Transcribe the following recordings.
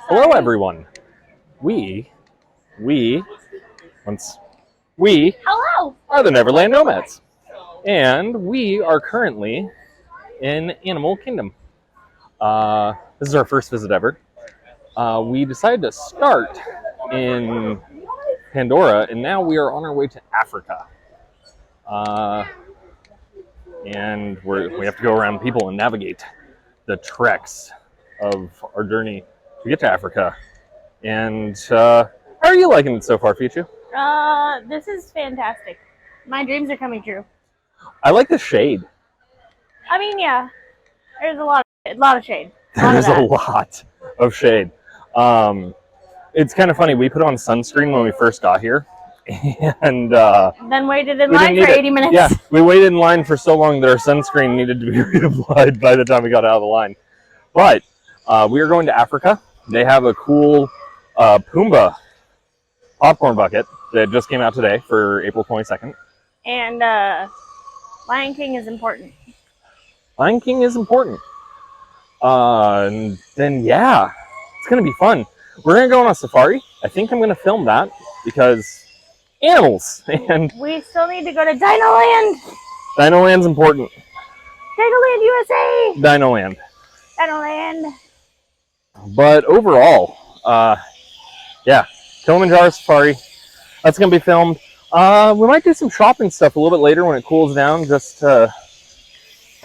Hello, everyone. We Hello. are the Neverland Nomads, and we are currently in Animal Kingdom. This is our first visit ever. We decided to start in Pandora, and now we are on our way to Africa. And we have to go around people and navigate the treks of our journey to get to Africa. And how are you liking it so far, Fichu? This is fantastic. My dreams are coming true. I like the shade. I mean, yeah, there's a lot of shade. There's a lot of shade. It's kind of funny. We put on sunscreen when we first got here, and then waited in line for 80 minutes. Yeah, we waited in line for so long that our sunscreen needed to be reapplied by the time we got out of the line. But we are going to Africa. They have a cool Pumbaa popcorn bucket that just came out today for April 22nd. And Lion King is important. Lion King is important. And then, yeah, it's going to be fun. We're going to go on a safari. I think I'm going to film that because animals. And we still need to go to Dino Land. Dino Land's important. Dino Land USA. Dino Land. Dino Land. But overall, yeah, Kilimanjaro Safari. That's going to be filmed. We might do some shopping stuff a little bit later when it cools down, just to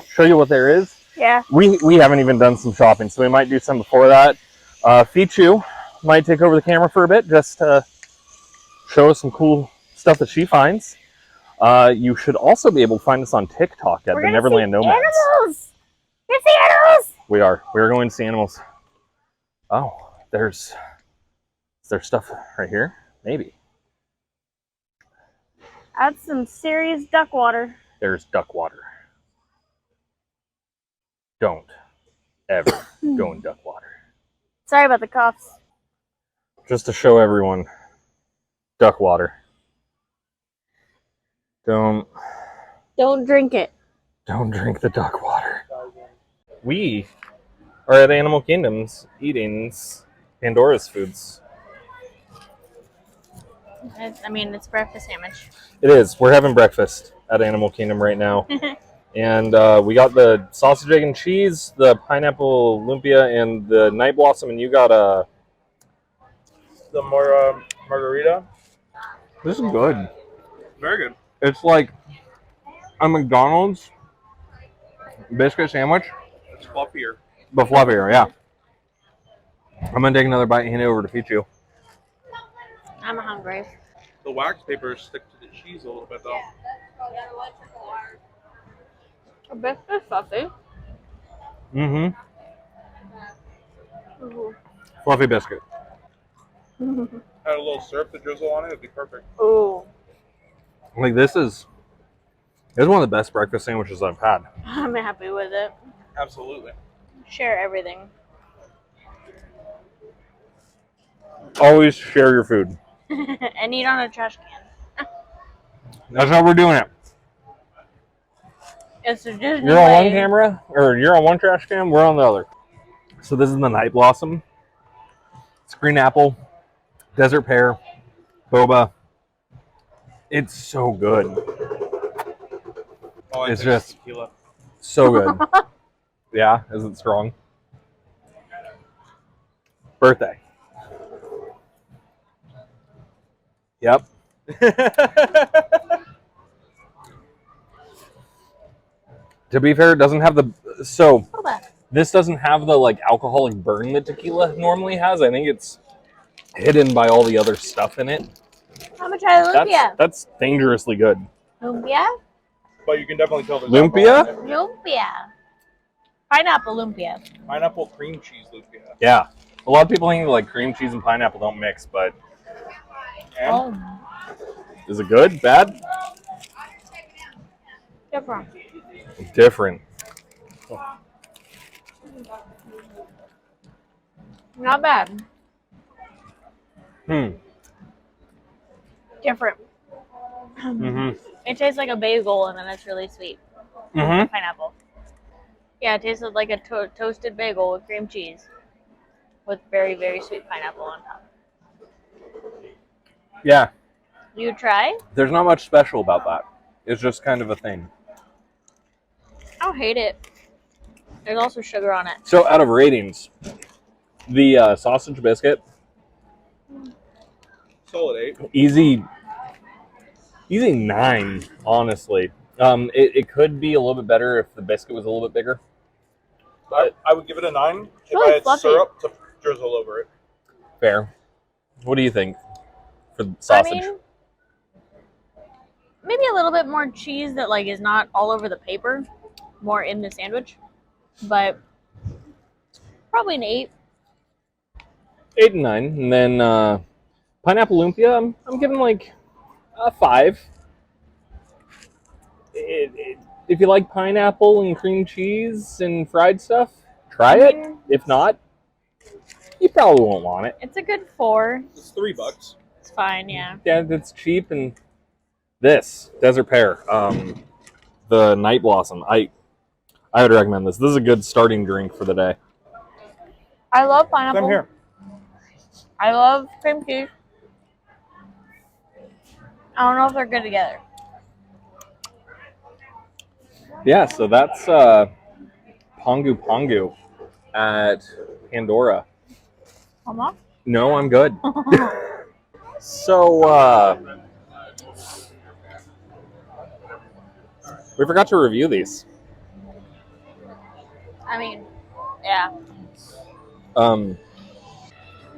show you what there is. Yeah. We haven't even done some shopping, so we might do some before that. Fichu might take over the camera for a bit, just to show us some cool stuff that she finds. You should also be able to find us on TikTok at the Neverland Nomads. Animals! You see animals? We are. We are going to see animals. Oh, is there stuff right here? Maybe. That's some serious duck water. There's duck water. Don't ever go in duck water. Sorry about the coughs. Just to show everyone, duck water. Don't drink it. Don't drink the duck water. We are at Animal Kingdoms eating Pandora's foods. It's breakfast sandwich. It is. We're having breakfast at Animal Kingdom right now. And we got the sausage, egg, and cheese, the pineapple lumpia, and the night blossom, and you got the margarita. This is good. Very good. It's like a McDonald's biscuit sandwich. It's fluffier. But fluffier, yeah. I'm going to take another bite and hand it over to Fichu. I'm hungry. The wax papers stick to the cheese a little bit, though. A biscuit fluffy. Mm-hmm. Fluffy biscuit. Add a little syrup to drizzle on it, it'd be perfect. Ooh. Like this is one of the best breakfast sandwiches I've had. I'm happy with it. Absolutely. Share everything. Always share your food. And eat on a trash can. That's how we're doing it. It's the Disney You're on way. one camera, or you're on one trash can, we're on the other. So this is the night blossom. It's green apple, desert pear, boba. It's so good. Oh, It's just tequila. so good. Yeah, is it strong? Birthday. Yep. To be fair, it doesn't have the this doesn't have the like alcoholic burn that tequila normally has. I think it's hidden by all the other stuff in it. I'm gonna try the lumpia. That's dangerously good. Lumpia? But you can definitely tell there's Lumpia? alcohol in it. Lumpia. Pineapple lumpia. Pineapple cream cheese lumpia. Yeah. A lot of people think like cream cheese and pineapple don't mix, but And is it good? Bad? Different. Different. Not bad. Different. It tastes like a bagel, and then it's really sweet. Pineapple. Yeah, it tasted like a toasted bagel with cream cheese. with very, very sweet pineapple on top. Yeah, You try? there's not much special about that. It's just kind of a thing. I don't hate it. There's also sugar on it. So out of ratings, the sausage biscuit, Solid 8. easy 9, honestly. It could be a little bit better if the biscuit was a little bit bigger. I would give it a 9 if really I had fluffy. syrup to drizzle over it. Fair. What do you think for the sausage? I mean, maybe a little bit more cheese that like is not all over the paper, more in the sandwich, but probably an 8. 8 and 9. And then pineapple lumpia, I'm giving like a 5. If you like pineapple and cream cheese and fried stuff, try it. If not, you probably won't want it. It's a good 4. It's $3. It's fine, yeah. Yeah, it's cheap. And this desert pear, the night blossom, I would recommend this. This is a good starting drink for the day. I love pineapple. Same here. I love cream cheese. I don't know if they're good together. Yeah, so that's Pongu Pongu at Pandora. Mama? No, I'm good. So, we forgot to review these. I mean, yeah.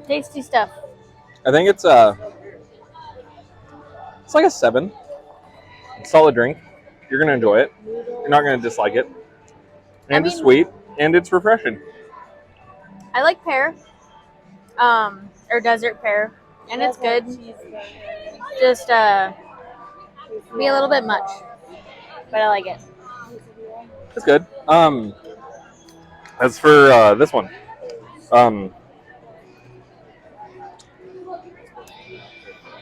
Tasty stuff. I think it's like a 7. Solid drink. You're gonna enjoy it. You're not gonna dislike it. And it's sweet and it's refreshing. I like pear, or desert pear, and it's good. Just be a little bit much, but I like it. It's good. As for this one,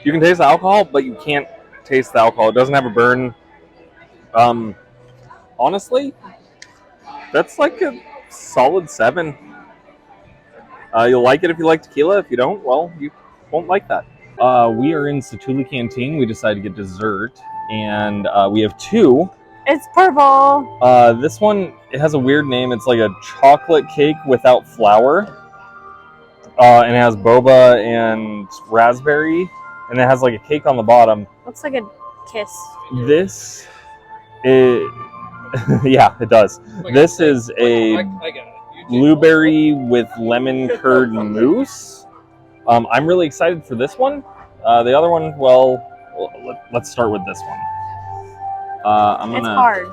you can taste the alcohol, but you can't taste the alcohol. It doesn't have a burn. Honestly, that's like a solid 7. You'll like it if you like tequila. If you don't, well, you won't like that. We are in Satuli Canteen. We decided to get dessert, and we have 2. It's purple. This one, it has a weird name. It's like a chocolate cake without flour. And it has boba and raspberry, and it has like a cake on the bottom. Looks like a kiss. This is, yeah, it does. This is a I get it. blueberry with lemon curd mousse. I'm really excited for this one. The other one, well, let's start with this one. It's hard.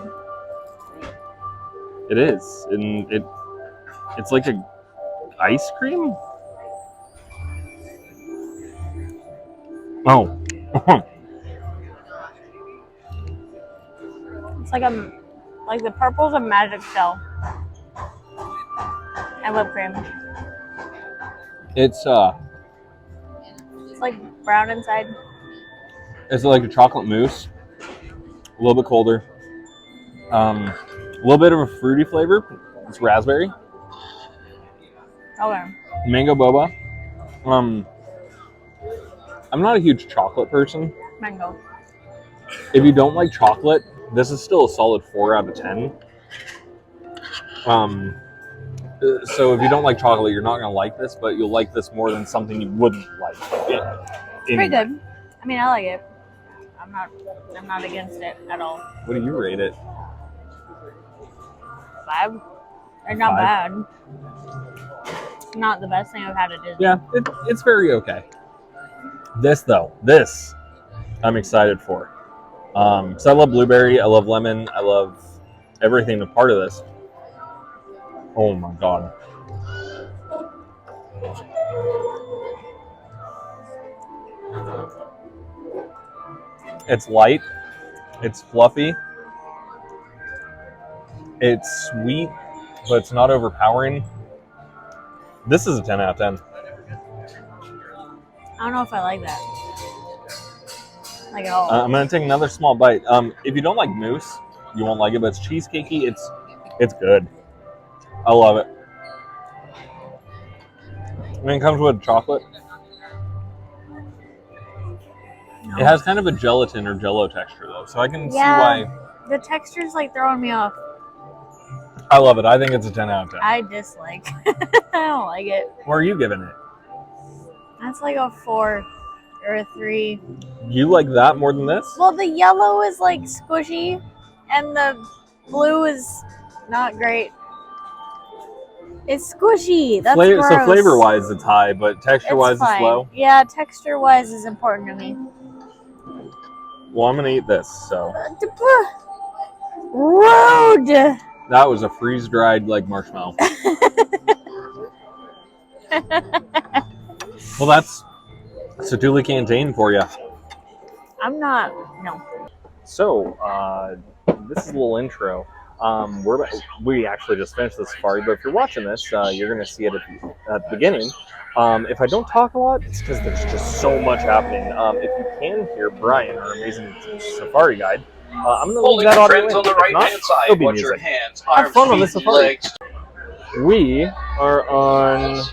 It is, and it's like a ice cream. Oh. It's like the purple's a magic shell. And whipped cream. It's like brown inside. It's like a chocolate mousse, a little bit colder. A little bit of a fruity flavor. It's raspberry, Okay. mango boba. I'm not a huge chocolate person. Mango. If you don't like chocolate, this is still a solid 4 out of 10. So if you don't like chocolate, you're not gonna like this, but you'll like this more than something you wouldn't like. Pretty good. I mean, I like it. I'm not against it at all. What do you rate it? 5. It's not 5? bad. It's not the best thing I've had at Disney. Yeah, it's very okay. This though, I'm excited for. So I love blueberry, I love lemon, I love everything a part of this. Oh my god. It's light, it's fluffy, it's sweet, but it's not overpowering. This is a 10 out of 10. I don't know if I like that. Like at all. I'm gonna take another small bite. If you don't like mousse, you won't like it, but it's cheesecakey. It's good. I love it. And it comes with chocolate. No. It has kind of a gelatin or jello texture though, so I can see Yeah. why. The texture's like throwing me off. I love it. I think it's a 10 out of 10. I dislike. I don't like it. What are you giving it? That's like a 4 or a 3. You like that more than this? Well, the yellow is like squishy, and the blue is not great. It's squishy. That's gross. So flavor-wise, it's high, but texture-wise, it's low. Yeah, texture-wise is important to me. Well, I'm gonna eat this. So rude. that was a freeze-dried like marshmallow. Well, that's Satuli Canteen for you. I'm not. No. So, this is a little intro. We actually just finished the safari, but if you're watching this, you're going to see it at the beginning. If I don't talk a lot, it's because there's just so much happening. If you can hear Brian, our amazing safari guide, I'm going to leave that audio in. On the right-hand side, watch your hands, arms, Have fun on this feet, safari. legs. We are on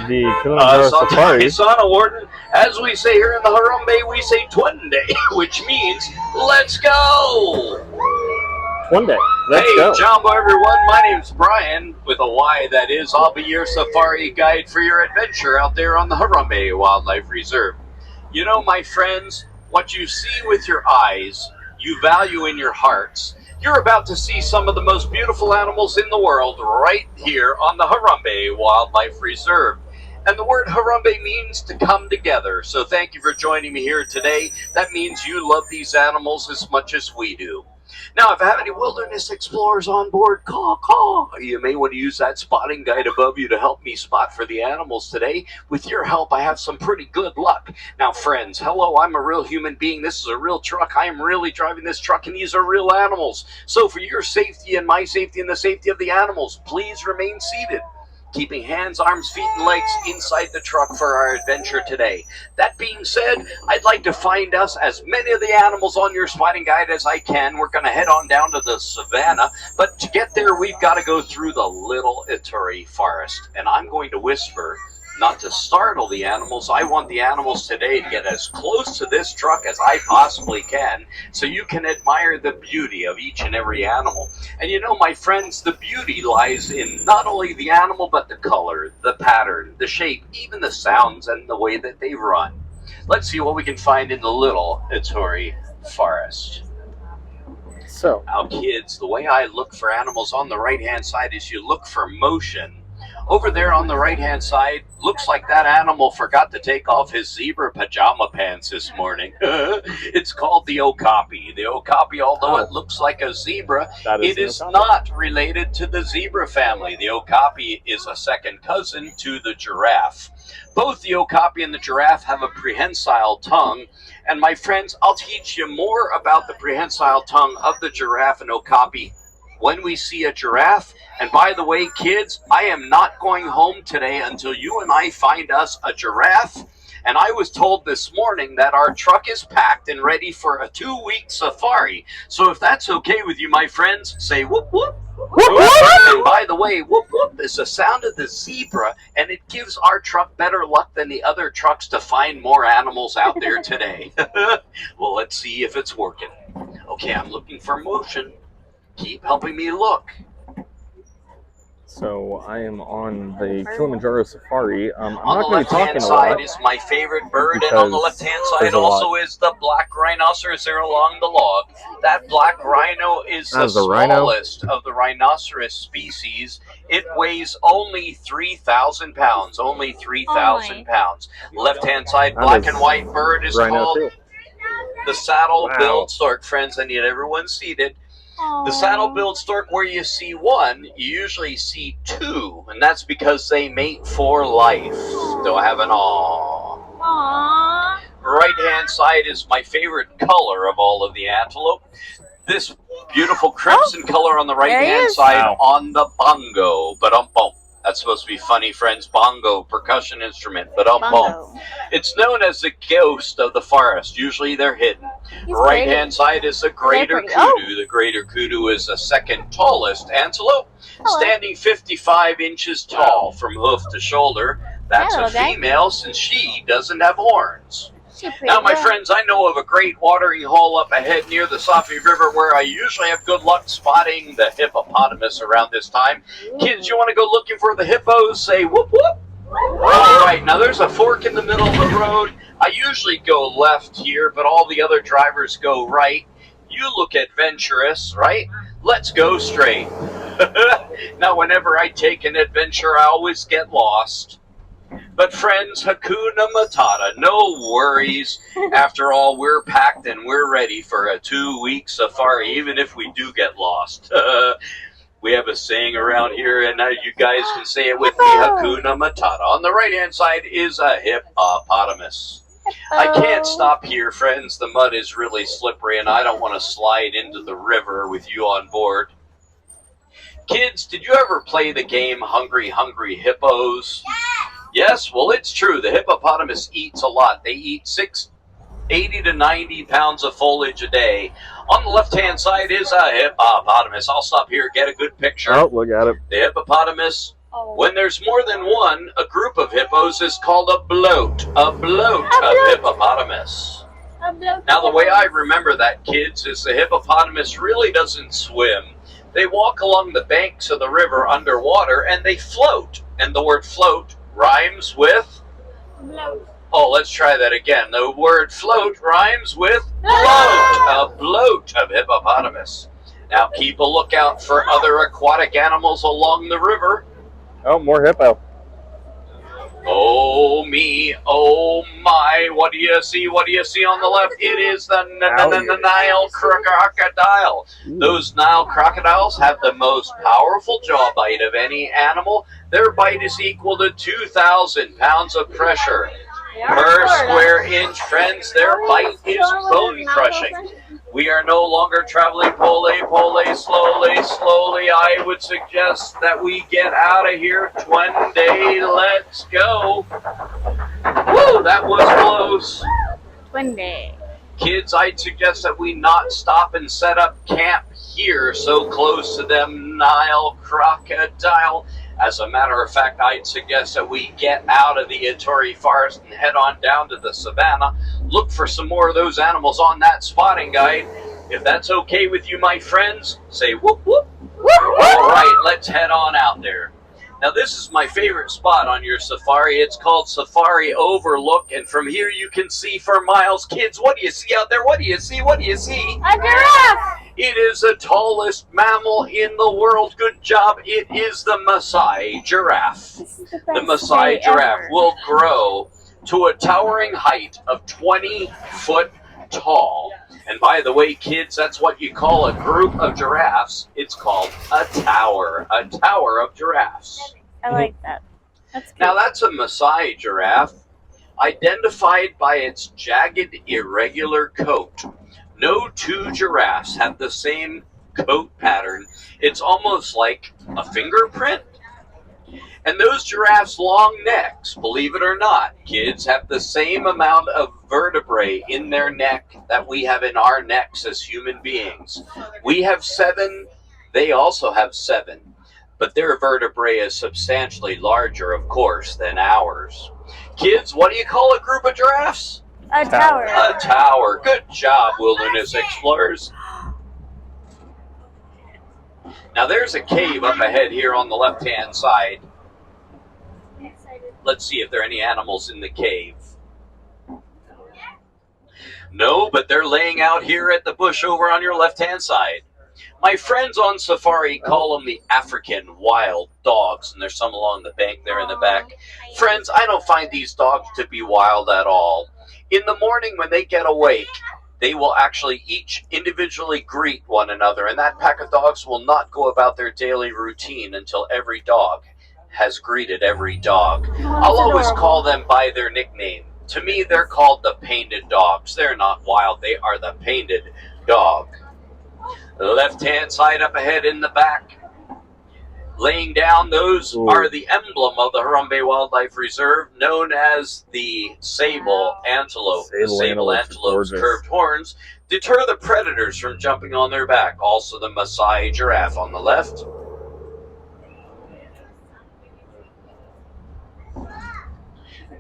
the Kilimanjaro Safari. Sana Warden, as we say here in the Harambe, we say Twende, which means let's go. One day. Let's hey, go. Jumbo everyone, my name's Brian, with a Y that is. I'll be your safari guide for your adventure out there on the Harambe Wildlife Reserve. You know, my friends, what you see with your eyes, you value in your hearts. You're about to see some of the most beautiful animals in the world right here on the Harambe Wildlife Reserve. And the word Harambe means to come together. So thank you for joining me here today. That means you love these animals as much as we do. Now, if I have any wilderness explorers on board, caw. You may want to use that spotting guide above you to help me spot for the animals today. With your help, I have some pretty good luck. Now, friends, hello, I'm a real human being. This is a real truck. I am really driving this truck, and these are real animals. So for your safety and my safety and the safety of the animals, please remain seated, keeping hands, arms, feet, and legs inside the truck for our adventure today. That being said, I'd like to find us as many of the animals on your spotting guide as I can. We're going to head on down to the savannah, but to get there, we've got to go through the Little Ituri Forest. And I'm going to whisper, not to startle the animals. I want the animals today to get as close to this truck as I possibly can, so you can admire the beauty of each and every animal. And you know, my friends, the beauty lies in not only the animal, but the color, the pattern, the shape, even the sounds and the way that they run. Let's see what we can find in the Little Ituri Forest. So, now kids, the way I look for animals on the right-hand side is you look for motion. Over there on the right-hand side, looks like that animal forgot to take off his zebra pajama pants this morning. It's called the okapi. The okapi, although it looks like a zebra, it is not related to the zebra family. The okapi is a second cousin to the giraffe. Both the okapi and the giraffe have a prehensile tongue. And my friends, I'll teach you more about the prehensile tongue of the giraffe and okapi when we see a giraffe. And by the way, kids, I am not going home today until you and I find us a giraffe. And I was told this morning that our truck is packed and ready for a 2-week safari. So if that's okay with you, my friends, say whoop whoop. Whoop, whoop. And by the way, whoop whoop is the sound of the zebra, and it gives our truck better luck than the other trucks to find more animals out there today. Well, let's see if it's working. Okay, I'm looking for motion. Keep helping me look. So I am on the Kilimanjaro Safari. I'm on not the going to be talking left-hand a lot. side is my favorite bird, and on the left-hand side also is the black rhinoceros there along the log. That black rhino is the smallest of the rhinoceros species. It weighs only 3,000 pounds. Only 3,000 pounds. Left-hand side, black and white bird is called the saddle-billed stork. Friends, I need everyone seated. The saddle-billed stork, where you see one, you usually see two, and that's because they mate for life. Do I have an aw? Aww. Right-hand side is my favorite color of all of the antelope. This beautiful crimson color on the right-hand side on the bongo. Ba-dum-bum. That's supposed to be funny, friends. Bongo, percussion instrument. Ba-dum-bum. It's known as the ghost of the forest. Usually they're hidden. Right-hand side is the greater kudu. The greater kudu is the second tallest antelope, standing 55 inches tall from hoof to shoulder. That's Hello, a guy. female since she doesn't have horns. She's pretty Now, my good. friends, I know of a great watering hole up ahead near the Safi River where I usually have good luck spotting the hippopotamus around this time. Kids, you want to go looking for the hippos? Say whoop whoop. All right, now there's a fork in the middle of the road. I usually go left here, but all the other drivers go right. You look adventurous, right? Let's go straight. Now, whenever I take an adventure, I always get lost. But friends, Hakuna Matata, no worries. After all, we're packed and we're ready for a 2-week safari, even if we do get lost. We have a saying around here, and now you guys can say it with me, Hakuna Matata. On the right-hand side is a hippopotamus. I can't stop here, friends. The mud is really slippery, and I don't want to slide into the river with you on board. Kids, did you ever play the game Hungry Hungry Hippos? Yes, well, it's true. The hippopotamus eats a lot. They eat 80 to 90 pounds of foliage a day. On the left-hand side is a hippopotamus. I'll stop here, get a good picture. Oh, look at it. The hippopotamus, when there's more than one, a group of hippos is called a bloat. A bloat of hippopotamus. Now, the way I remember that, kids, is the hippopotamus really doesn't swim. They walk along the banks of the river underwater, and they float. And the word float rhymes with? Bloat. Oh, let's try that again. The word float rhymes with bloat. A bloat of hippopotamus. Now, keep a lookout for other aquatic animals along the river. Oh, more hippo. Oh me, oh my, what do you see? What do you see on the left? It is the Nile crocodile. Those Nile crocodiles have the most powerful jaw bite of any animal. Their bite is equal to 2,000 pounds of pressure per square inch. Friends, their bite is bone crushing. We are no longer traveling slowly. I would suggest that we get out of here. 20. Let's go. Woo, that was close. 20. Kids, I'd suggest that we not stop and set up camp here so close to them Nile crocodile. As a matter of fact, I'd suggest that we get out of the Ituri forest and head on down to the savannah. Look for some more of those animals on that spotting guide. If that's okay with you, my friends, say whoop whoop. All right, let's head on out there. Now, this is my favorite spot on your safari. It's called Safari Overlook, and from here you can see for miles. Kids, what do you see out there? What do you see? What do you see? A giraffe! It is the tallest mammal in the world. Good job. It is the Maasai giraffe. The Maasai giraffe will grow to a towering height of 20 foot tall. And by the way, kids, that's what you call a group of giraffes. It's called a tower of giraffes. I like that. That's cute. Now, that's a Maasai giraffe, identified by its jagged, irregular coat. No two giraffes have the same coat pattern. It's almost like a fingerprint. And those giraffes' long necks, believe it or not, kids, have the same amount of vertebrae in their neck that we have in our necks as human beings. We have 7, they also have 7. But their vertebrae is substantially larger, of course, than ours. Kids, what do you call a group of giraffes? A tower. A tower. Good job, wilderness explorers. Now, there's a cave up ahead here on the left-hand side. Let's see if there are any animals in the cave. No, but they're laying out here at the bush over on your left-hand side. My friends on safari call them the African wild dogs, and there's some along the bank there in the back. Friends, I don't find these dogs to be wild at all. In the morning when they get awake, they will actually each individually greet one another, and that pack of dogs will not go about their daily routine until every dog has greeted every dog. I'll always call them by their nickname. To me, they're called the painted dogs. They're not wild. They are the painted dog. The left-hand side up ahead in the back. Laying down, those are the emblem of the Harambe Wildlife Reserve, known as the sable antelope. The sable antelope's curved horns deter the predators from jumping on their back. Also the Maasai giraffe on the left.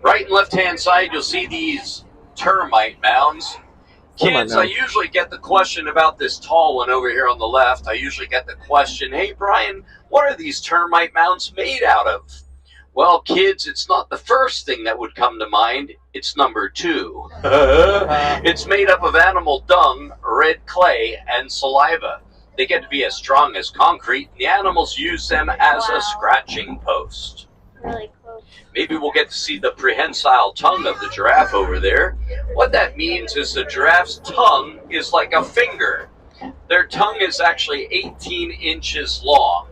Right and left-hand side, you'll see these termite mounds. Termite Kids, I mounds. usually get the question about this tall one over here on the left. I usually get the question, hey, Brian, what are these termite mounds made out of? Well, kids, it's not the first thing that would come to mind. It's number 2. It's made up of animal dung, red clay, and saliva. They get to be as strong as concrete, and the animals use them as a scratching post. Really close. Maybe we'll get to see the prehensile tongue of the giraffe over there. What that means is the giraffe's tongue is like a finger. Their tongue is actually 18 inches long,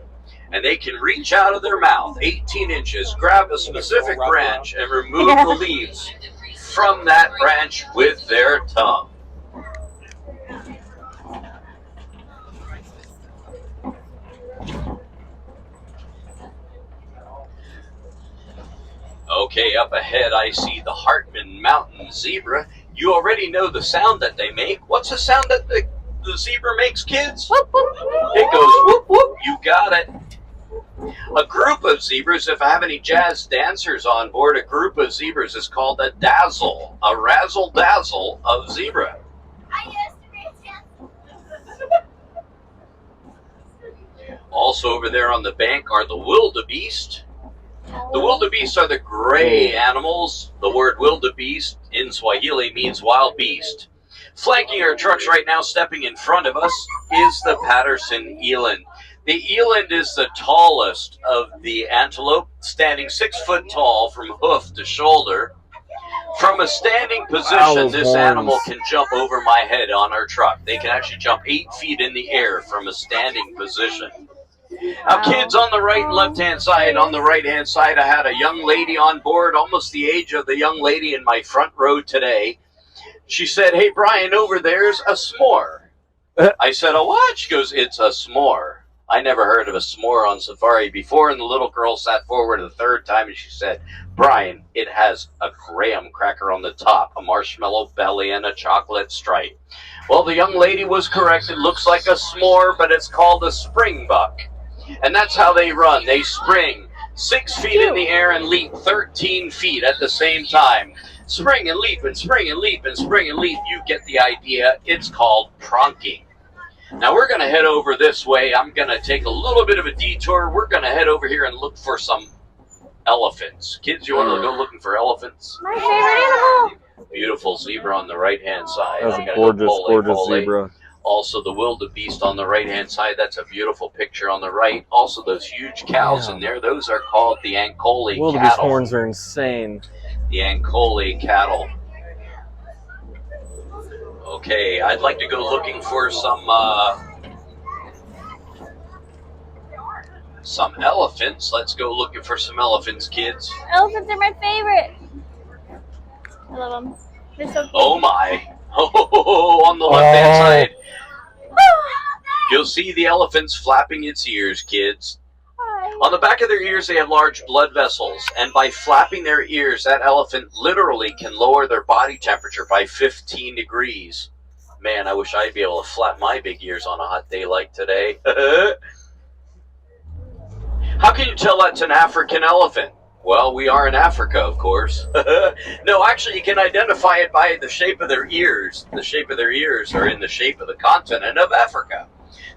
and they can reach out of their mouth 18 inches, grab a specific branch, and remove the leaves from that branch with their tongue. Okay, up ahead I see the Hartman Mountain zebra. You already know the sound that they make. What's the sound that the zebra makes, kids? Whoop, whoop, whoop. It goes whoop whoop. You got it. A group of zebras, if I have any jazz dancers on board, a group of zebras is called a dazzle, a razzle-dazzle of zebra. Also over there on the bank are the wildebeest. The wildebeest are the gray animals. The word wildebeest in Swahili means wild beast. Flanking our trucks right now, stepping in front of us, is the Patterson eland. The eland is the tallest of the antelope, standing 6 foot tall from hoof to shoulder. From a standing position, this animal can jump over my head on our truck. They can actually jump 8 feet in the air from a standing position. Now, kids, on the right and left-hand side, on the right-hand side, I had a young lady on board, almost the age of the young lady in my front row today. She said, hey, Brian, over there's a s'more. I said, a what? She goes, it's a s'more. I never heard of a s'more on safari before, and the little girl sat forward the third time, and she said, Brian, it has a graham cracker on the top, a marshmallow belly, and a chocolate stripe. Well, the young lady was correct. It looks like a s'more, but it's called a springbuck. And that's how they run. They spring 6 feet in the air and leap 13 feet at the same time. Spring and leap and spring and leap and spring and leap. You get the idea. It's called pronking. Now we're going to head over this way. I'm going to take a little bit of a detour. We're going to head over here and look for some elephants. Kids, you want to go looking for elephants? My favorite animal. Beautiful zebra on the right-hand side. That's a gorgeous zebra. Also, the wildebeest on the right-hand side. That's a beautiful picture on the right. Also, those huge cows in there. Those are called the Ankole Wildebeest cattle. horns are insane. The Ankole cattle. Okay, I'd like to go looking for some elephants. Let's go looking for some elephants, kids. Elephants are my favorite. I love them. They're so cute. Oh my! Oh, on the left-hand side, you'll see the elephants flapping its ears, kids. Hi. On the back of their ears, they have large blood vessels, and by flapping their ears, that elephant literally can lower their body temperature by 15 degrees. Man, I wish I'd be able to flap my big ears on a hot day like today. How can you tell that's an African elephant? Well, we are in Africa, of course. No, actually, you can identify it by the shape of their ears. The shape of their ears are in the shape of the continent of Africa.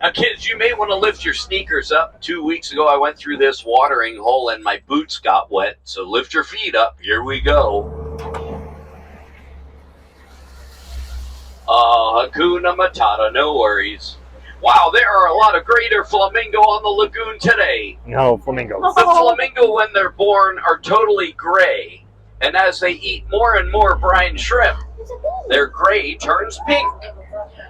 Now, kids, you may want to lift your sneakers up. 2 weeks ago, I went through this watering hole and my boots got wet. So lift your feet up. Here we go. Hakuna Matata, no worries. Wow, there are a lot of greater flamingo on the lagoon today. No, flamingos. The flamingo, when they're born, are totally gray. And as they eat more and more brine shrimp, their gray turns pink.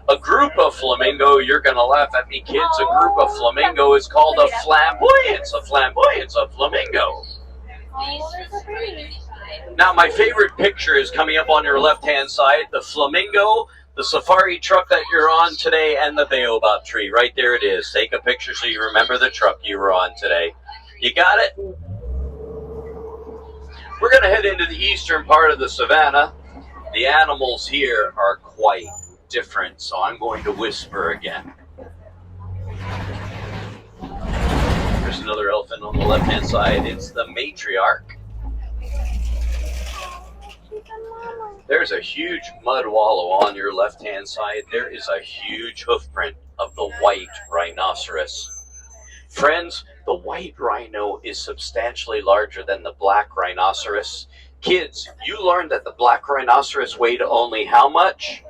A group of flamingo, you're going to laugh at me, kids, a group of flamingo is called a flamboyance. A flamboyance of flamingo. Oh, they're so pretty. Now, my favorite picture is coming up on your left-hand side. The flamingo, the safari truck that you're on today, and the baobab tree. Right there it is. Take a picture so you remember the truck you were on today. You got it? We're going to head into the eastern part of the savannah. The animals here are quite different, so I'm going to whisper again. There's another elephant on the left-hand side. It's the matriarch. There's a huge mud wallow on your left-hand side. There is a huge hoof print of the white rhinoceros. Friends, the white rhino is substantially larger than the black rhinoceros. Kids, you learned that the black rhinoceros weighed only how much?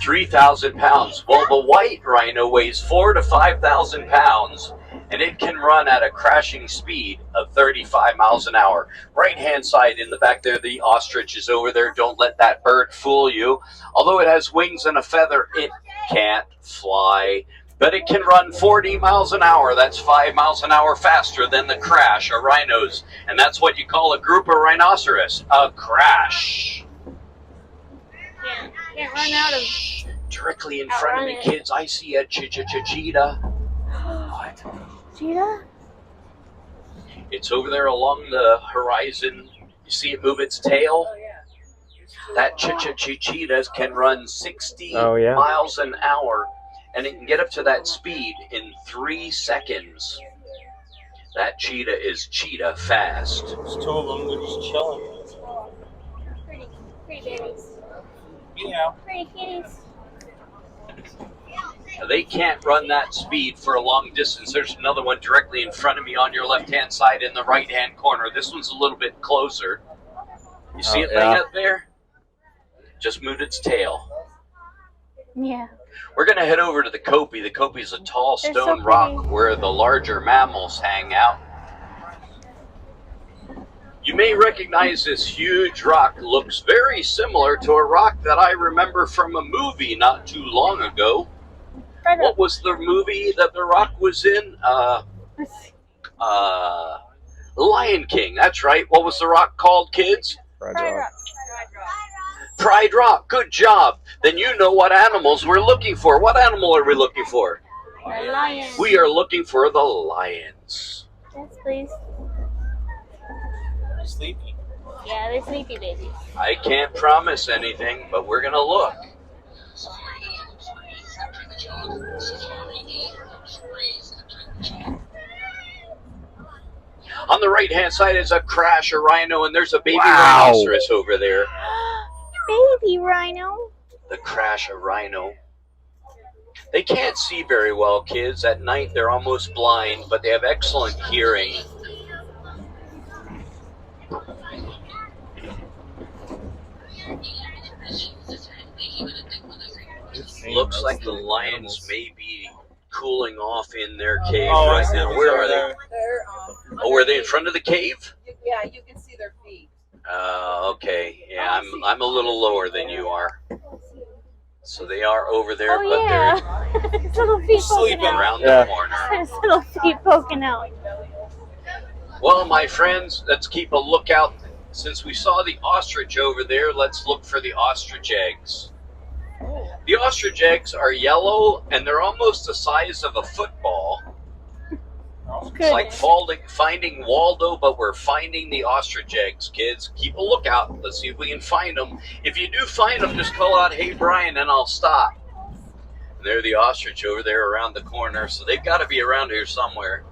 3,000 pounds. Well, the white rhino weighs 4,000 to 5,000 pounds, and it can run at a crashing speed of 35 miles an hour. Right-hand side in the back there, the ostrich is over there. Don't let that bird fool you. Although it has wings and a feather, it can't fly. But it can run 40 miles an hour. That's 5 miles an hour faster than the crash of rhinos. And that's what you call a group of rhinoceros, a crash. Can't run out of... Directly in front of me, kids, I see a cheetah. What? Cheetah? It's over there along the horizon. You see it move its tail? That cheetah can run 60 miles an hour, and it can get up to that speed in 3 seconds. That cheetah is cheetah fast. There's two of them. They're just chilling. Pretty babies. Yeah. Pretty kitties. They can't run that speed for a long distance. There's another one directly in front of me on your left-hand side in the right-hand corner. This one's a little bit closer. You see it laying up there? Just moved its tail. Yeah. We're going to head over to the Kopi. The Kopi is a tall They're stone so rock pretty. where the larger mammals hang out. You may recognize this huge rock. Looks very similar to a rock that I remember from a movie not too long ago. What was the movie that the rock was in? Lion King. That's right. What was the rock called, kids? Pride Rock. Pride Rock. Good job. Then you know what animals we're looking for. What animal are we looking for? The lion. We are looking for the lions. Yes, please. Sleepy. Yeah, they're sleepy babies. I can't promise anything, but we're going to look. On the right-hand side is a crash, a rhino, and there's a baby rhinoceros over there. Baby rhino. The crash, a rhino. They can't see very well, kids. At night, they're almost blind, but they have excellent hearing. Looks like the lions may be cooling off in their cave right now. Where are they? Oh, are they in front of the cave? Yeah, you can see their feet. Okay. Yeah, I'm a little lower than you are. So they are over there, Oh, but yeah. His little feet Sleeping poking out. around the corner. His little feet poking out. Well, my friends, let's keep a lookout. Since we saw the ostrich over there, let's look for the ostrich eggs. The ostrich eggs are yellow, and they're almost the size of a football. It's like finding Waldo, but we're finding the ostrich eggs, kids. Keep a lookout. Let's see if we can find them. If you do find them, just call out, "Hey, Brian," and I'll stop. And there the ostrich over there around the corner, so they've got to be around here somewhere.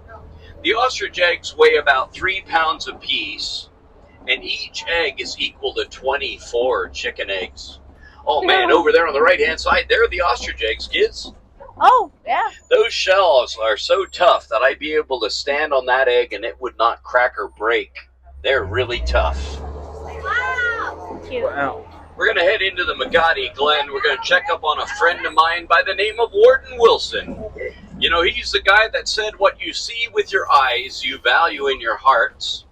The ostrich eggs weigh about 3 pounds apiece, and each egg is equal to 24 chicken eggs. Oh, man, over there on the right-hand side, there are the ostrich eggs, kids. Oh, yeah. Those shells are so tough that I'd be able to stand on that egg and it would not crack or break. They're really tough. Cute. Wow. We're going to head into the Magadi Glen. We're going to check up on a friend of mine by the name of Warden Wilson. You know, he's the guy that said, "What you see with your eyes, you value in your hearts."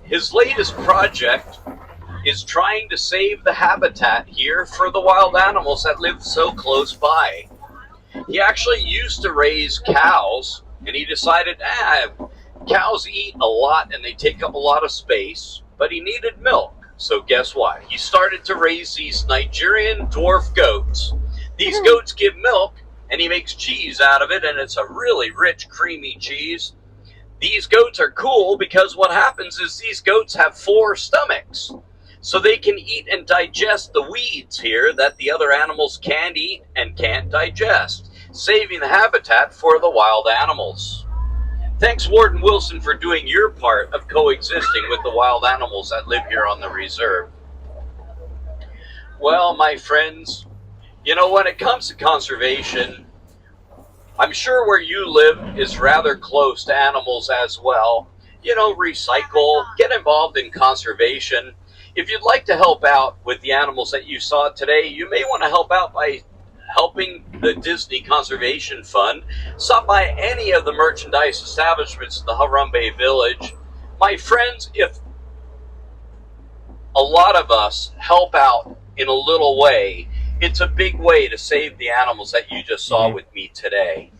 His latest project is trying to save the habitat here for the wild animals that live so close by. He actually used to raise cows, and he decided, cows eat a lot and they take up a lot of space, but he needed milk. So guess what? He started to raise these Nigerian dwarf goats. These goats give milk, and he makes cheese out of it, and it's a really rich, creamy cheese. These goats are cool because what happens is these goats have 4 stomachs. So they can eat and digest the weeds here that the other animals can't eat and can't digest, saving the habitat for the wild animals. Thanks, Warden Wilson, for doing your part of coexisting with the wild animals that live here on the reserve. Well, my friends, you know, when it comes to conservation, I'm sure where you live is rather close to animals as well. You know, recycle, get involved in conservation. If you'd like to help out with the animals that you saw today, you may want to help out by helping the Disney Conservation Fund. Stop by any of the merchandise establishments in the Harambe Village. My friends, if a lot of us help out in a little way, it's a big way to save the animals that you just saw with me today.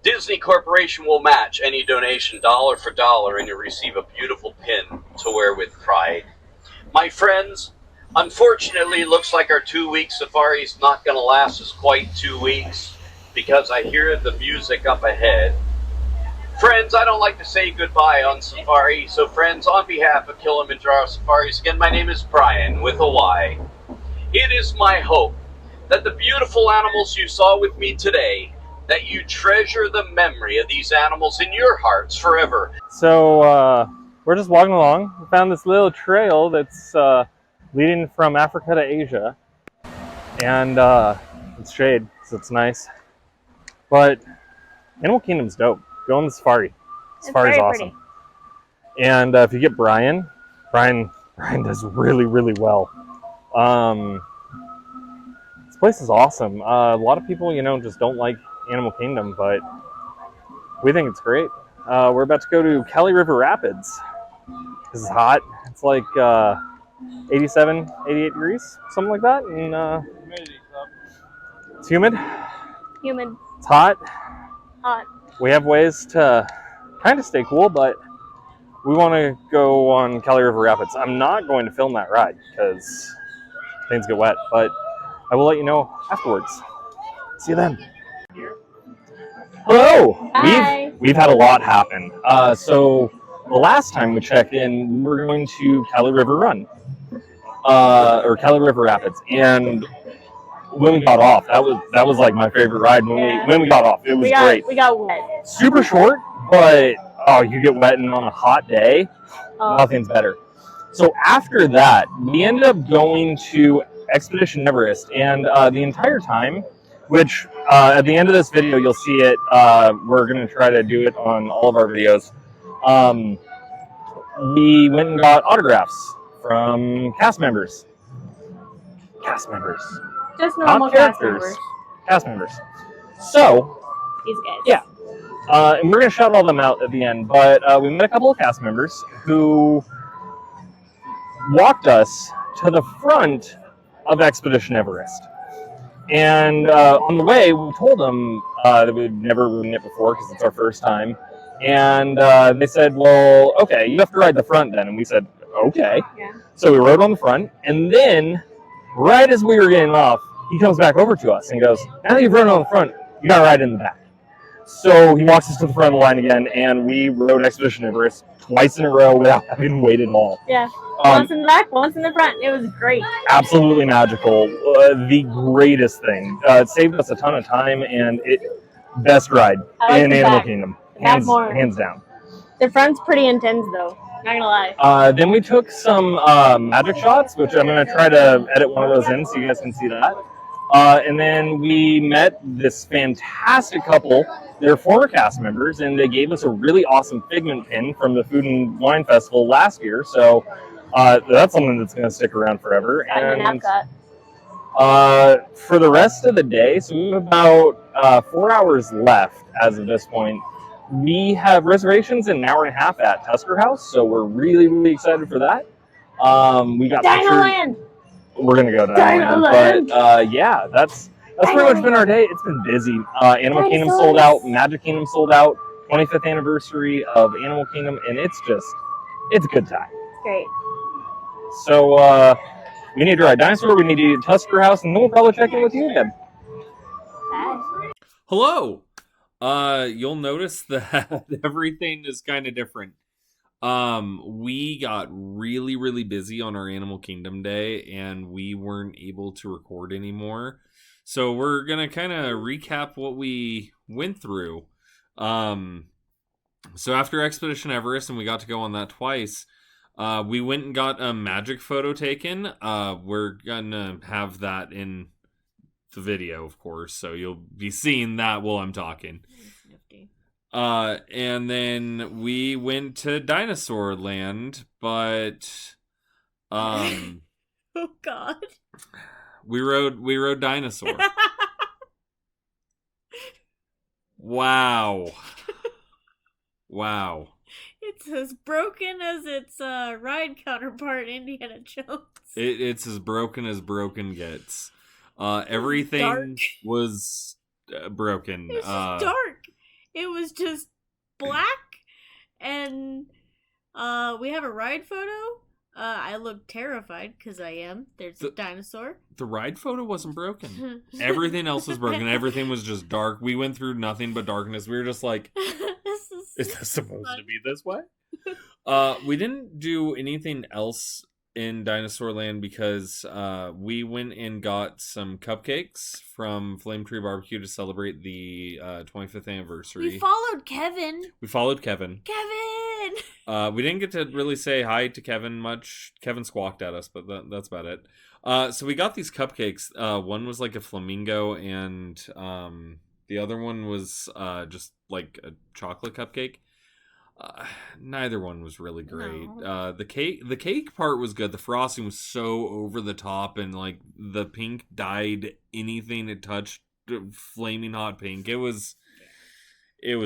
Disney Corporation will match any donation dollar for dollar, and you'll receive a beautiful pin to wear with pride. My friends, unfortunately, it looks like our 2-week safari is not going to last us quite 2 weeks because I hear the music up ahead. Friends, I don't like to say goodbye on safari, so friends, on behalf of Kilimanjaro Safaris, again, my name is Brian with a Y. It is my hope that the beautiful animals you saw with me today, that you treasure the memory of these animals in your hearts forever. So we're just walking along. We found this little trail that's leading from Africa to Asia, and it's shade, so it's nice. But Animal Kingdom's dope. Go on the safari. Safari's awesome. Pretty. And if you get Brian does really, really well. This place is awesome. A lot of people, just don't like Animal Kingdom, but we think it's great. We're about to go to Kelly River Rapids. This is hot. It's like 87, 88 degrees, something like that. And it's humid. Humid. It's hot. Hot. We have ways to kind of stay cool, but we want to go on Kelly River Rapids. I'm not going to film that ride because things get wet, but I will let you know afterwards. See you then. Hello. Hi. We've had a lot happen. So the last time we checked in, we were going to Kelly River Run, or Kelly River Rapids, and when we got off, that was like my favorite ride. When we got off, it was great. We got wet. Super short, but you get wet, and on a hot day, nothing's better. So after that, we ended up going to Expedition Everest, and the entire time, which at the end of this video you'll see it. We're gonna try to do it on all of our videos. We went and got autographs from cast members. Just normal cast members. Cast members. So, These guys. yeah. And we're going to shout all them out at the end, but we met a couple of cast members who walked us to the front of Expedition Everest. And on the way, we told them that we'd never ridden it before because it's our first time. And they said, well, okay, you have to ride the front then. And we said, okay. Yeah. So we rode on the front, and then right as we were getting off, he comes back over to us and goes, now that you've run on the front, you gotta ride in the back. So he walks us to the front of the line again, and we rode Expedition Everest twice in a row without having waited at all. Yeah. Once in the back, once in the front. It was great. Absolutely magical. The greatest thing. It saved us a ton of time, and best ride in Animal Kingdom. Hands down. The front's pretty intense, though. Not gonna lie. Then we took some magic shots, which I'm going to try to edit one of those in so you guys can see that. And then we met this fantastic couple. They're former cast members, and they gave us a really awesome Figment pin from the Food and Wine Festival last year. So that's something that's going to stick around forever. And for the rest of the day, so we have about 4 hours left as of this point. We have reservations in an hour and a half at Tusker House, so we're really, really excited for that. We got Dinoland! We're gonna go to Dinoland, but yeah, that's pretty much been our day. It's been busy. Animal Kingdom sold out, Magic Kingdom sold out, 25th anniversary of Animal Kingdom, and it's a good time. Great. So we need to ride Dinosaur, we need to eat Tusker House, and then we'll probably check in with you again. Bye. Hello. You'll notice that everything is kind of different. We got really, really busy on our Animal Kingdom day, and we weren't able to record anymore. So we're gonna kind of recap what we went through. So after Expedition Everest, and we got to go on that twice, We went and got a magic photo taken. We're gonna have that in the video, of course, so you'll be seeing that while I'm talking. Nifty. And then we went to Dinosaur Land, but Oh God. we rode Dinosaur. Wow. It's as broken as its ride counterpart, Indiana Jones. It's as broken gets. Everything dark. was broken. It was just dark. It was just black, and we have a ride photo. I look terrified because I am. There's a dinosaur. The ride photo wasn't broken. Everything else was broken. Everything was just dark. We went through nothing but darkness. We were just like, is this supposed to be this way? We didn't do anything else in Dinosaur Land because we went and got some cupcakes from Flame Tree Barbecue to celebrate the 25th anniversary. We followed Kevin. We didn't get to really say hi to Kevin much. Kevin squawked at us, but that's about it. So we got these cupcakes. One was like a flamingo, and the other one was just like a chocolate cupcake. Neither one was really great. No. The cake part was good. The frosting was so over the top, and like the pink dyed anything it touched flaming hot pink. It was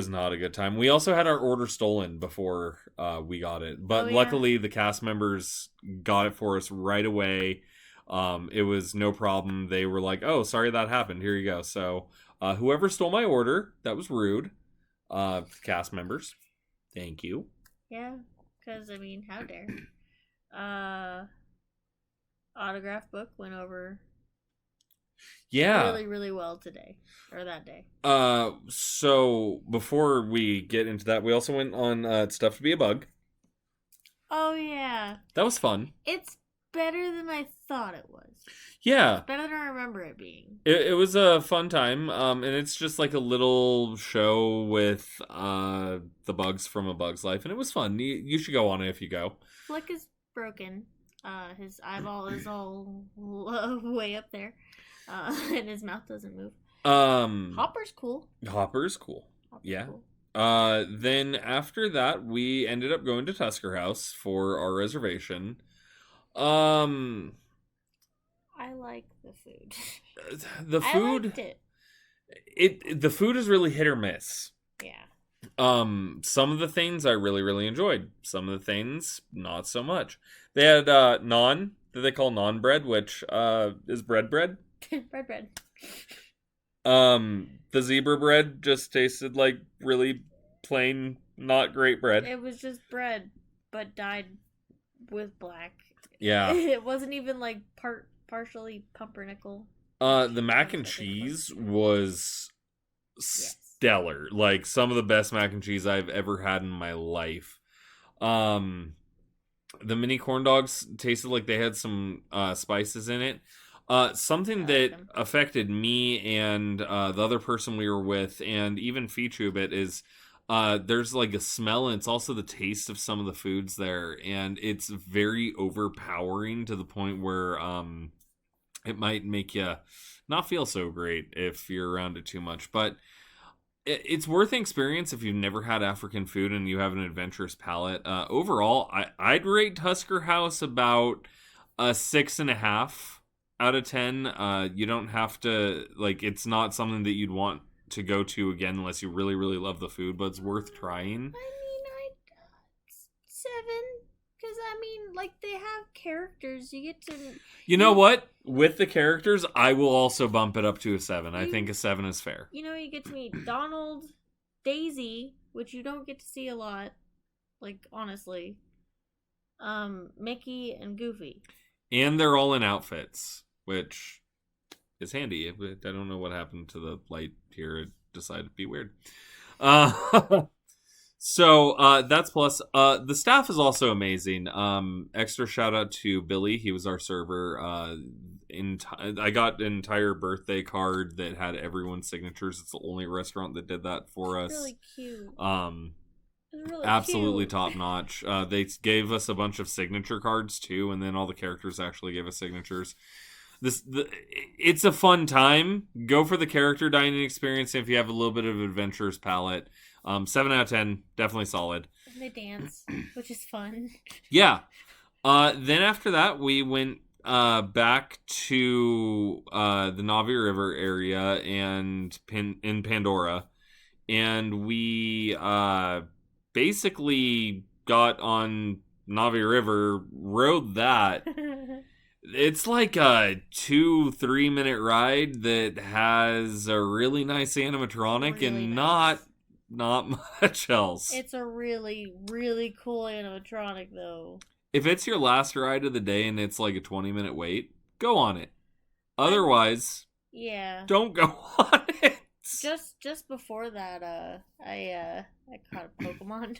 not a good time. We also had our order stolen before we got it, but luckily the cast members got it for us right away. It was no problem. They were like, "Oh, sorry that happened. Here you go." So whoever stole my order, that was rude. Cast members, thank you. Yeah, because I mean, how dare? Autograph book went over. Yeah. Really, really well today. Or that day. So before we get into that, we also went on Stuff to Be a Bug. Oh, yeah. That was fun. It's better than I thought it was. Yeah. It's better than I remember it being. It was a fun time. And it's just like a little show with the bugs from A Bug's Life. And it was fun. You should go on it if you go. Flick is broken. His eyeball is all way up there. And his mouth doesn't move. Hopper's cool. Yeah. Cool. Then after that, we ended up going to Tusker House for our reservation. I like the food. The food. I liked it. The food is really hit or miss. Yeah. Some of the things I really, really enjoyed. Some of the things not so much. They had naan that they call naan bread, which is bread. bread. The zebra bread just tasted like really plain, not great bread. It was just bread, but dyed with black. Yeah. It wasn't even like partially pumpernickel. The mac and cheese was stellar. Like some of the best mac and cheese I've ever had in my life. The mini corn dogs tasted like they had some spices in it. Something that affected me and the other person we were with, and even Fichu a bit, is there's like a smell, and it's also the taste of some of the foods there, and it's very overpowering to the point where it might make you not feel so great if you're around it too much. But it's worth an experience if you've never had African food and you have an adventurous palate. Overall, I'd rate Tusker House about a 6.5 out of 10. You don't have to, like, it's not something that you'd want to go to again unless you really, really love the food, but it's worth trying. I mean, 7, because I mean, like, they have characters. You get to. You know what? With the characters, I will also bump it up to a 7. I think a 7 is fair. You know, you get to meet Donald, Daisy, which you don't get to see a lot. Like, honestly, Mickey and Goofy. And they're all in outfits, which is handy. I don't know what happened to the light here. It decided to be weird. So that's plus. The staff is also amazing. Extra shout out to Billy. He was our server. I got an entire birthday card that had everyone's signatures. It's the only restaurant that did that for us. Really cute. It was really Absolutely cute. top notch. They gave us a bunch of signature cards too, and then all the characters actually gave us signatures. It's a fun time. Go for the character dining experience if you have a little bit of adventurous palate. 7 out of 10, definitely solid. And they dance, which is fun. Yeah. Then after that, we went back to the Navi River area and in Pandora, and we basically got on Navi River, rode that. It's like a 2-3 minute ride that has a really nice animatronic Really and nice. not much else. It's a really, really cool animatronic, though. If it's your last ride of the day and it's like a 20-minute wait, go on it. Otherwise, Yeah. don't go on it. Just before that, I caught a Pokemon,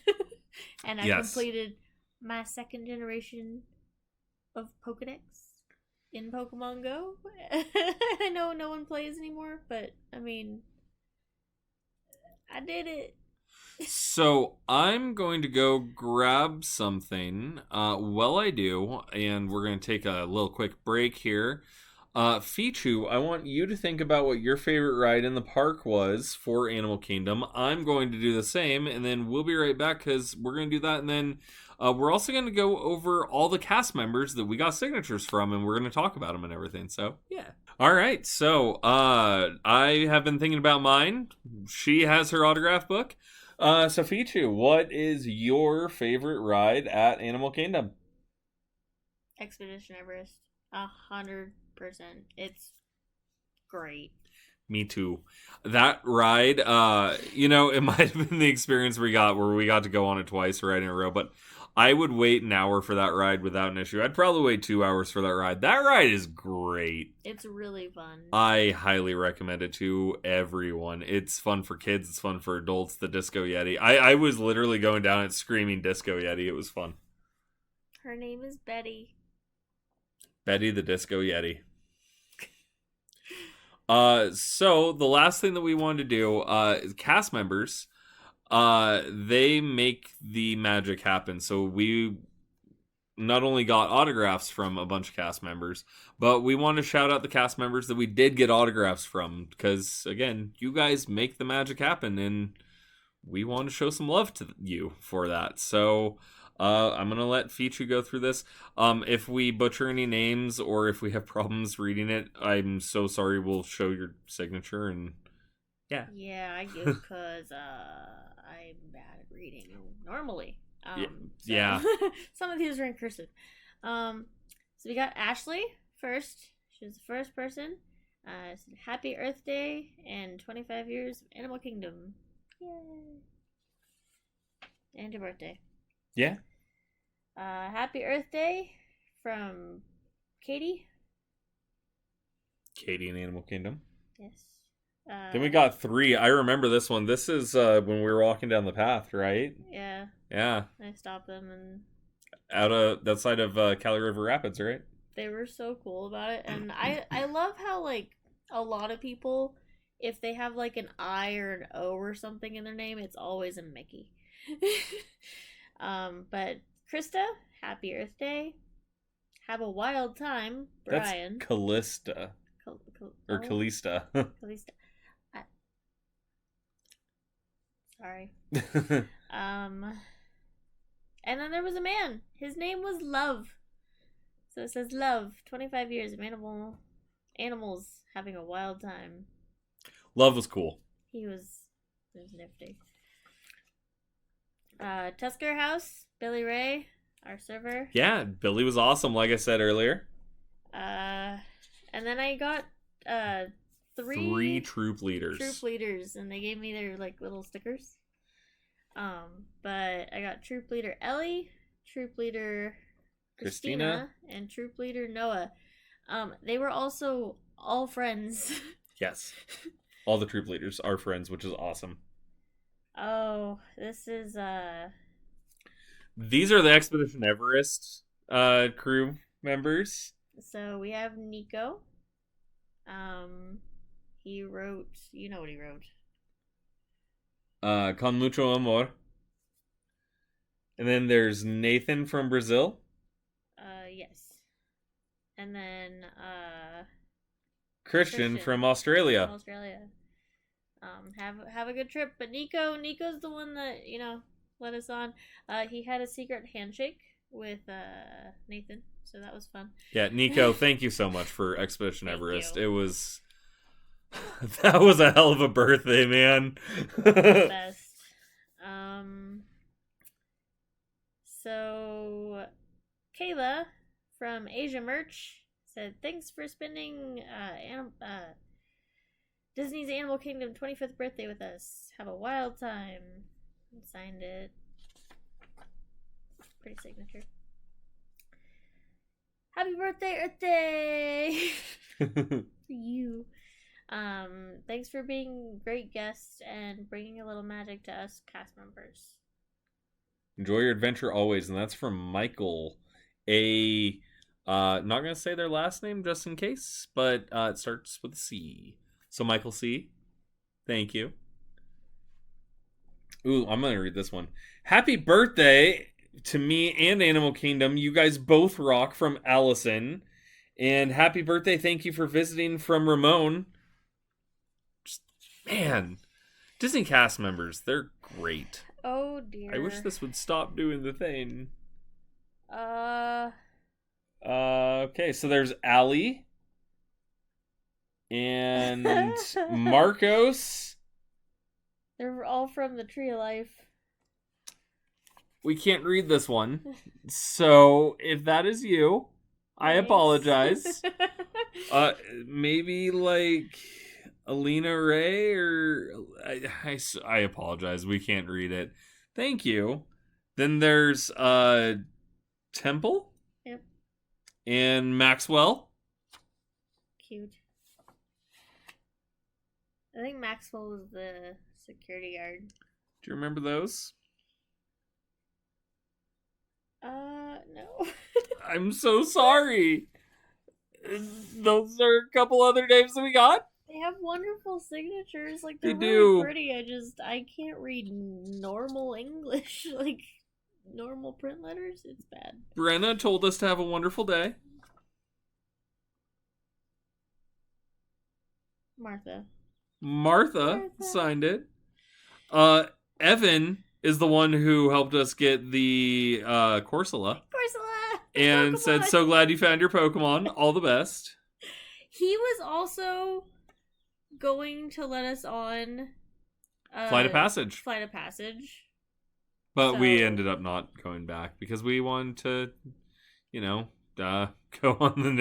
and I Yes. completed my second generation of Pokedex in Pokemon Go. I know no one plays anymore, but I mean, I did it. So I'm going to go grab something while I do, and we're going to take a little quick break here. Fichu, I want you to think about what your favorite ride in the park was for Animal Kingdom. I'm going to do the same, and then we'll be right back because we're going to do that, and then we're also going to go over all the cast members that we got signatures from, and we're going to talk about them and everything. So, yeah. All right, so I have been thinking about mine. She has her autograph book. So Fichu, what is your favorite ride at Animal Kingdom? Expedition Everest, 100%. It's great. Me too. That ride, it might have been the experience we got where we got to go on it twice right in a row, but I would wait an hour for that ride without an issue. I'd probably wait 2 hours for that ride. That ride is great. It's really fun. I highly recommend it to everyone. It's fun for kids. It's fun for adults. The Disco Yeti. I was literally going down and screaming Disco Yeti. It was fun. Her name is Betty. Betty the Disco Yeti. So the last thing that we wanted to do is cast members. They make the magic happen. So we not only got autographs from a bunch of cast members, but we want to shout out the cast members that we did get autographs from, because again, you guys make the magic happen, and we want to show some love to you for that. So I'm gonna let Fichu go through this. If we butcher any names or if we have problems reading it, I'm so sorry. We'll show your signature and yeah. Yeah, I do, because I'm bad at reading normally. Yeah. Some of these are in cursive. So we got Ashley first. She was the first person. Said Happy Earth Day and 25 years of Animal Kingdom. Yay! And your birthday. Yeah. Happy Earth Day from Katie. Katie in Animal Kingdom. Yes. Then we got 3. I remember this one. This is when we were walking down the path, right? Yeah. Yeah. I stopped them and Out of that side of Cali River Rapids, right? they were so cool about it. And I love how, like, a lot of people, if they have like an I or an O or something in their name, it's always a Mickey. But Krista, Happy Earth Day. Have a wild time, Brian. That's Callista. Or Callista. Callista. Sorry. And then there was a man. His name was Love. So it says Love, 25 years of animals having a wild time. Love was cool. It was nifty. Tusker House, Billy Ray, our server. Yeah, Billy was awesome, like I said earlier. And then I got 3 troop leaders. Troop leaders, and they gave me their like little stickers. But I got troop leader Ellie, troop leader Christina, and troop leader Noah. They were also all friends. Yes. All the troop leaders are friends, which is awesome. Oh, this is These are the Expedition Everest crew members. so we have Nico. He wrote, you know what he wrote. Con mucho amor. And then there's Nathan from Brazil. Yes. And then Christian from from Australia. Australia. Have a good trip. But Nico's the one that, let us on. He had a secret handshake with Nathan, so that was fun. Yeah, Nico, thank you so much for Expedition Thank Everest. you. It was that was a hell of a birthday, man. Best. So Kayla from Asia Merch said, "Thanks for spending Disney's Animal Kingdom 25th birthday with us. Have a wild time." And signed it. Pretty signature. Happy birthday, Earth Day! For you. Thanks for being great guests and bringing a little magic to us cast members. Enjoy your adventure always, and that's from Michael. Not gonna say their last name just in case, but it starts with a C. So Michael C. Thank you. Ooh, I'm gonna read this one. Happy birthday to me and Animal Kingdom. You guys both rock, from Allison. And happy birthday, thank you for visiting, from Ramon. Just, man, Disney cast members, they're great. Oh dear. I wish this would stop doing the thing. Okay, so there's Allie. And Marcos. They're all from the Tree of Life. We can't read this one. So if that is you, I Thanks. apologize. Maybe like Alina Ray, or I apologize. We can't read it. Thank you. Then there's Temple. Yep. And Maxwell. Cute. I think Maxwell was the security guard. Do you remember those? No. I'm so sorry. Those are a couple other names that we got. They have wonderful signatures. Like, they're They really do. pretty. I can't read normal English. Like, normal print letters. It's bad. Brenna told us to have a wonderful day. Martha signed it. Evan is the one who helped us get the Corsola. And Pokemon. said, "So glad you found your Pokemon. All the best." He was also going to let us on Flight of Passage. But we So- ended up not going back because we wanted to, go on the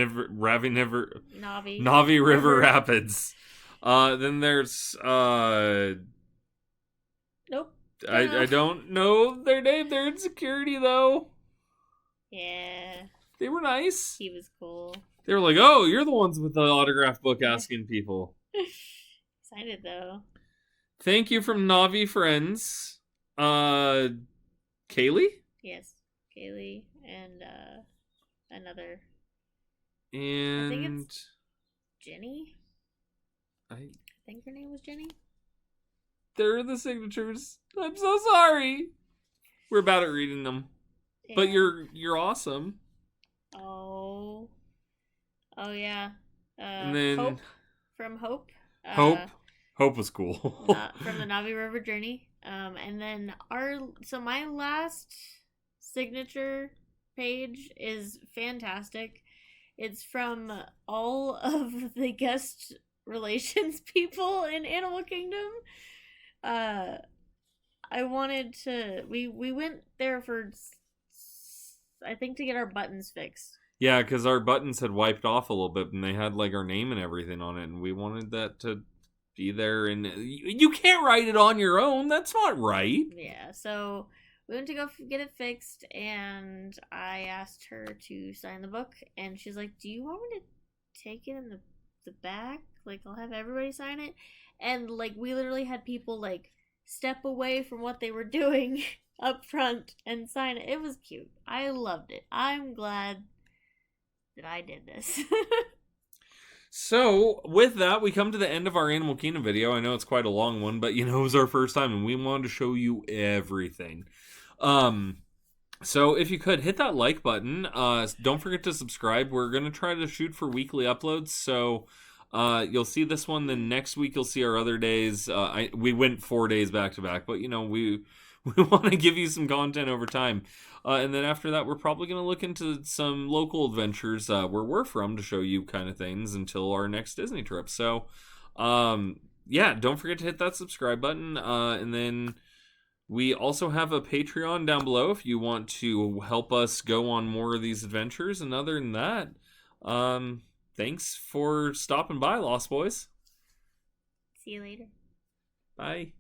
Navi River Rapids. Then there's Nope. I don't know their name. They're in security though. Yeah, They were nice. he was cool. They were like, "Oh, you're the ones with the autograph book asking people." Signed it though. Thank you from Navi Friends. Kaylee? Yes, Kaylee and another And think it's Jenny. I I think her name was Jenny. they're the signatures. I'm so sorry. We're bad at reading them. But Yeah. you're awesome. Oh yeah. And then Hope from Hope. Hope was cool. From the Navi River Journey. And then my last signature page is fantastic. It's from all of the guest relations people in Animal Kingdom. I wanted to. We went there for, I think, to get our buttons fixed. Yeah, because our buttons had wiped off a little bit, and they had like our name and everything on it, and we wanted that to be there. And you can't write it on your own. That's not right. Yeah, so we went to go get it fixed, and I asked her to sign the book, and she's like, "Do you want me to take it in the back? Like, I'll have everybody sign it." And like, we literally had people like step away from what they were doing up front and sign it. It was cute. I loved it. I'm glad that I did this. So, with that, we come to the end of our Animal Kingdom video. I know it's quite a long one, but it was our first time, and we wanted to show you everything. So if you could hit that like button, don't forget to subscribe. We're gonna try to shoot for weekly uploads. So you'll see this one. Then next week you'll see our other days. We went 4 days back to back, but we we want to give you some content over time. And then after that, we're probably going to look into some local adventures where we're from to show you kind of things until our next Disney trip. So, yeah, don't forget to hit that subscribe button. And then we also have a Patreon down below if you want to help us go on more of these adventures. And other than that, thanks for stopping by, Lost Boys. See you later. Bye.